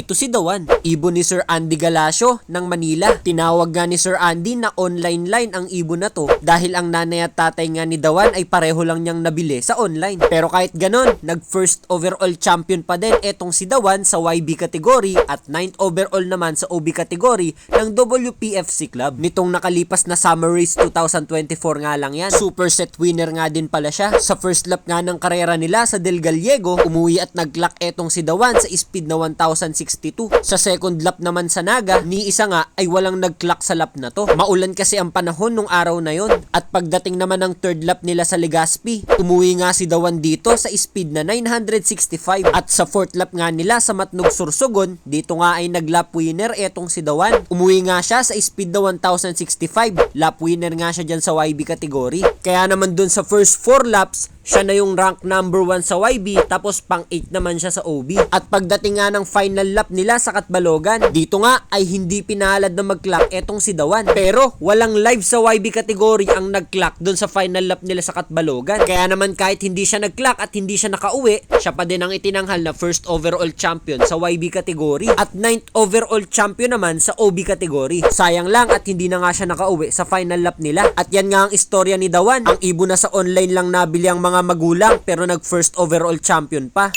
Ito si Dawan, ibon ni Sir Andy Galacio ng Manila. Tinawag nga ni Sir Andy na online line ang ibon na to dahil ang nanay at tatay nga ni Dawan ay pareho lang niyang nabili sa online. Pero kahit ganon, nag first overall champion pa din etong si Dawan sa YB category at 9th overall naman sa OB category ng WPFC Club. Nitong nakalipas na Summer Race 2024 nga lang yan. Super set winner nga din pala siya. Sa first lap nga ng karera nila sa Del Gallego, umuwi at nag-clock etong si Dawan sa speed na 1062. Sa second lap naman sa Naga, ni isa nga ay walang nag-clock sa lap na to. Maulan kasi ang panahon nung araw na yon. At pagdating naman ng third lap nila sa Legazpi, umuwi nga si Dawan dito sa speed na 965. At sa fourth lap nga nila sa Matnog Sursogon, dito nga ay nag-lap winner etong si Dawan. Umuwi nga siya sa speed na 1065. Lap winner nga siya dyan sa YB category. Kaya naman dun sa first 4 laps, siya na yung rank number 1 sa YB, tapos pang 8 naman siya sa OB. At pagdating nga ng final lap nila sa Katbalogan, dito nga ay hindi pinalad na mag-clock etong si Dawan. Pero walang live sa YB category ang nag-clock dun sa final lap nila sa Katbalogan. Kaya naman kahit hindi siya nag-clock at hindi siya nakauwi, siya pa din ang itinanghal na first overall champion sa YB category at 9th overall champion naman sa OB category. Sayang lang at hindi na nga siya nakauwi sa final lap nila. At yan nga ang istorya ni Dawan. Ang ibon na sa online lang nabili ang mga magulang pero nag first overall champion pa.